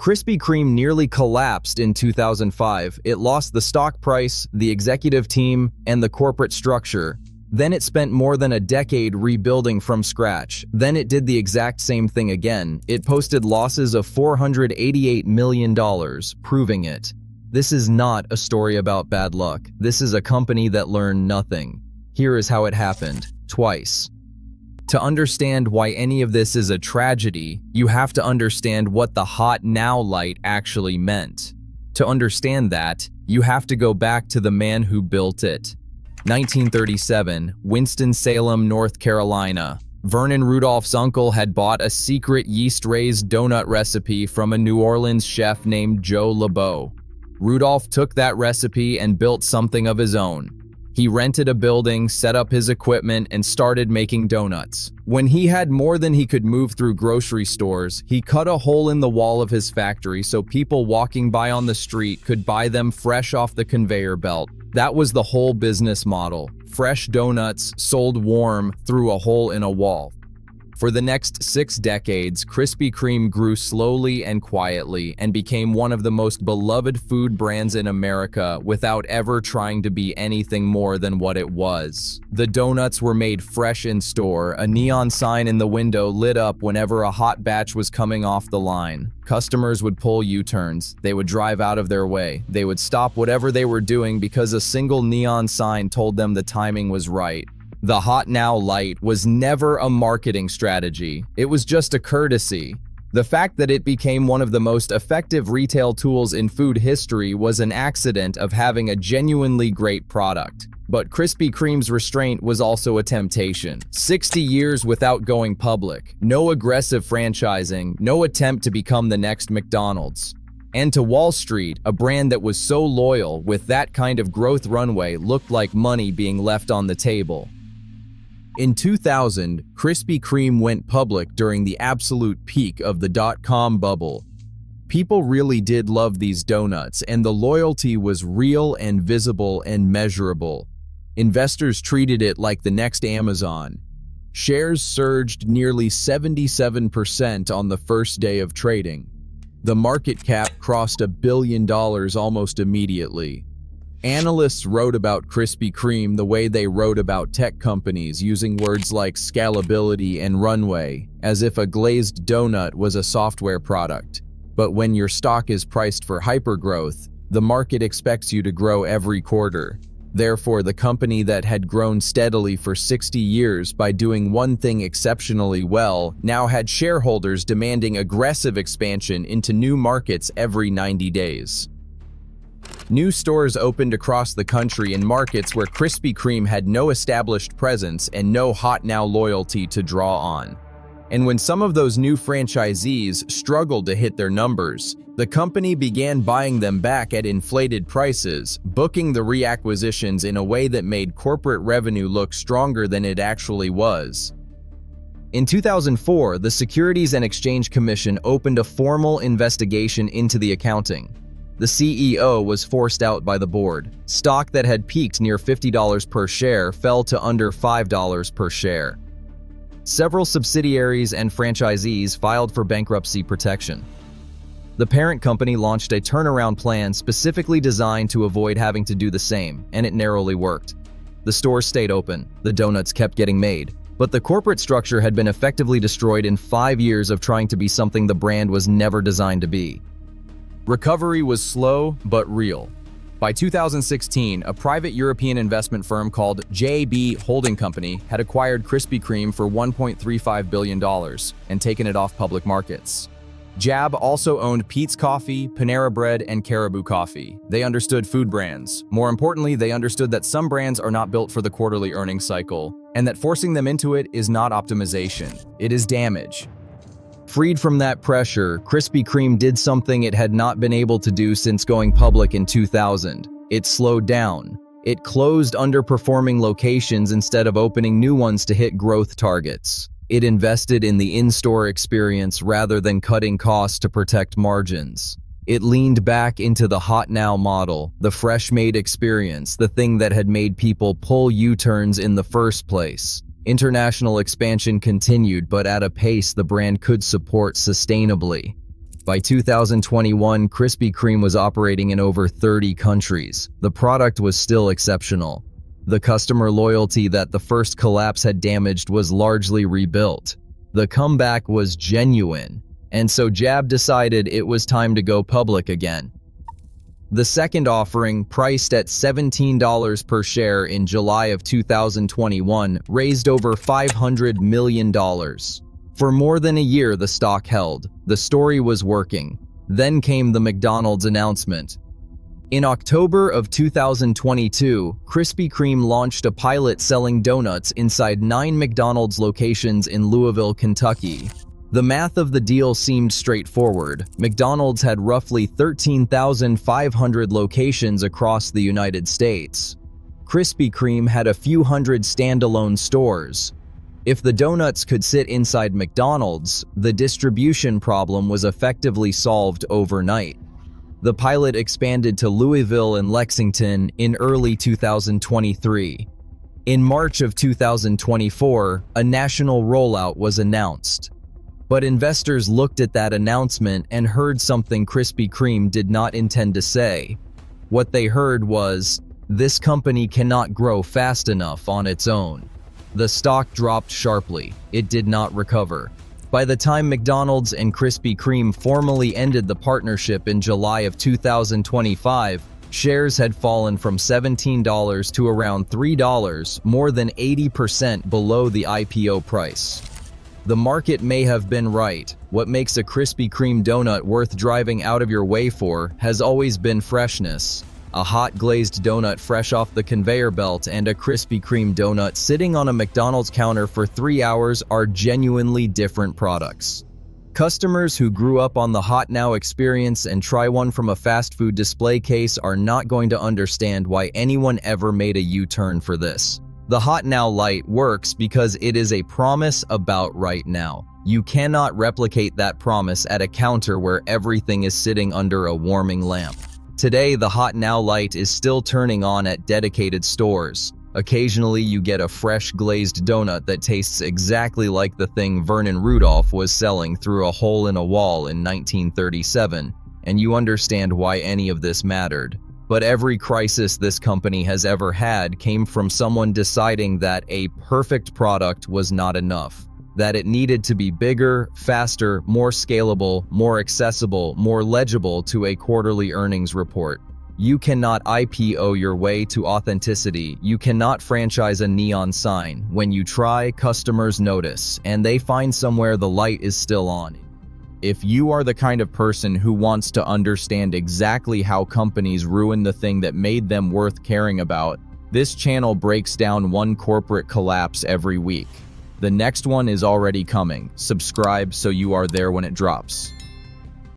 Krispy Kreme nearly collapsed in 2005. It lost the stock price, the executive team, and the corporate structure. Then it spent more than a decade rebuilding from scratch. Then it did the exact same thing again. It posted losses of $488 million, proving it. This is not a story about bad luck. This is a company that learned nothing. Here is how it happened, twice. To understand why any of this is a tragedy, you have to understand what the hot now light actually meant. To understand that, you have to go back to the man who built it. 1937, Winston-Salem, North Carolina. Vernon Rudolph's uncle had bought a secret yeast-raised donut recipe from a New Orleans chef named Joe LeBeau. Rudolph took that recipe and built something of his own. He rented a building, set up his equipment, and started making donuts. When he had more than he could move through grocery stores, he cut a hole in the wall of his factory so people walking by on the street could buy them fresh off the conveyor belt. That was the whole business model. Fresh donuts sold warm through a hole in a wall. For the next 6 decades, Krispy Kreme grew slowly and quietly and became one of the most beloved food brands in America without ever trying to be anything more than what it was. The donuts were made fresh in store. A neon sign in the window lit up whenever a hot batch was coming off the line. Customers would pull U-turns. They would drive out of their way. They would stop whatever they were doing because a single neon sign told them the timing was right. The hot now light was never a marketing strategy. It was just a courtesy. The fact that it became one of the most effective retail tools in food history was an accident of having a genuinely great product. But Krispy Kreme's restraint was also a temptation. 60 years without going public, no aggressive franchising, no attempt to become the next McDonald's. And to Wall Street, a brand that was so loyal with that kind of growth runway looked like money being left on the table. In 2000, Krispy Kreme went public during the absolute peak of the dot-com bubble. People really did love these donuts, and the loyalty was real and visible and measurable. Investors treated it like the next Amazon. Shares surged nearly 77% on the first day of trading. The market cap crossed $1 billion almost immediately. Analysts wrote about Krispy Kreme the way they wrote about tech companies, using words like scalability and runway, as if a glazed donut was a software product. But when your stock is priced for hypergrowth, the market expects you to grow every quarter. Therefore, the company that had grown steadily for 60 years by doing one thing exceptionally well now had shareholders demanding aggressive expansion into new markets every 90 days. New stores opened across the country in markets where Krispy Kreme had no established presence and no hot now loyalty to draw on. And when some of those new franchisees struggled to hit their numbers, the company began buying them back at inflated prices, booking the reacquisitions in a way that made corporate revenue look stronger than it actually was. In 2004, the Securities and Exchange Commission opened a formal investigation into the accounting. The CEO was forced out by the board. Stock that had peaked near $50 per share fell to under $5 per share. Several subsidiaries and franchisees filed for bankruptcy protection. The parent company launched a turnaround plan specifically designed to avoid having to do the same, and it narrowly worked. The stores stayed open, the donuts kept getting made, but the corporate structure had been effectively destroyed in 5 years of trying to be something the brand was never designed to be. Recovery was slow but real. By 2016, a private European investment firm called JB Holding Company had acquired Krispy Kreme for $1.35 billion and taken it off public markets. JAB also owned Peet's Coffee, Panera Bread, and Caribou Coffee. They understood food brands. More importantly, they understood that some brands are not built for the quarterly earnings cycle, and that forcing them into it is not optimization, it is damage. Freed from that pressure, Krispy Kreme did something it had not been able to do since going public in 2000. It slowed down. It closed underperforming locations instead of opening new ones to hit growth targets. It invested in the in-store experience rather than cutting costs to protect margins. It leaned back into the hot now model, the fresh-made experience, the thing that had made people pull U-turns in the first place. International expansion continued, but at a pace the brand could support sustainably. By 2021, Krispy Kreme was operating in over 30 countries. The product was still exceptional. The customer loyalty that the first collapse had damaged was largely rebuilt. The comeback was genuine, and so Jab decided it was time to go public again. The second offering, priced at $17 per share in July of 2021, raised over $500 million. For more than a year, the stock held. The story was working. Then came the McDonald's announcement. In October of 2022, Krispy Kreme launched a pilot selling donuts inside 9 McDonald's locations in Louisville, Kentucky. The math of the deal seemed straightforward. McDonald's had roughly 13,500 locations across the United States. Krispy Kreme had a few hundred standalone stores. If the donuts could sit inside McDonald's, the distribution problem was effectively solved overnight. The pilot expanded to Louisville and Lexington in early 2023. In March of 2024, a national rollout was announced. But investors looked at that announcement and heard something Krispy Kreme did not intend to say. What they heard was, "This company cannot grow fast enough on its own." The stock dropped sharply. It did not recover. By the time McDonald's and Krispy Kreme formally ended the partnership in July of 2025, shares had fallen from $17 to around $3, more than 80% below the IPO price. The market may have been right. What makes a Krispy Kreme donut worth driving out of your way for has always been freshness. A hot glazed donut fresh off the conveyor belt and a Krispy Kreme donut sitting on a McDonald's counter for 3 hours are genuinely different products. Customers who grew up on the Hot Now experience and try one from a fast food display case are not going to understand why anyone ever made a U-turn for this. The Hot Now Light works because it is a promise about right now. You cannot replicate that promise at a counter where everything is sitting under a warming lamp. Today, the Hot Now Light is still turning on at dedicated stores. Occasionally, you get a fresh glazed donut that tastes exactly like the thing Vernon Rudolph was selling through a hole in a wall in 1937, and you understand why any of this mattered. But every crisis this company has ever had came from someone deciding that a perfect product was not enough, that it needed to be bigger, faster, more scalable, more accessible, more legible to a quarterly earnings report. You cannot IPO your way to authenticity. You cannot franchise a neon sign. When you try, customers notice, and they find somewhere the light is still on. If you are the kind of person who wants to understand exactly how companies ruin the thing that made them worth caring about, this channel breaks down one corporate collapse every week. The next one is already coming. Subscribe so you are there when it drops.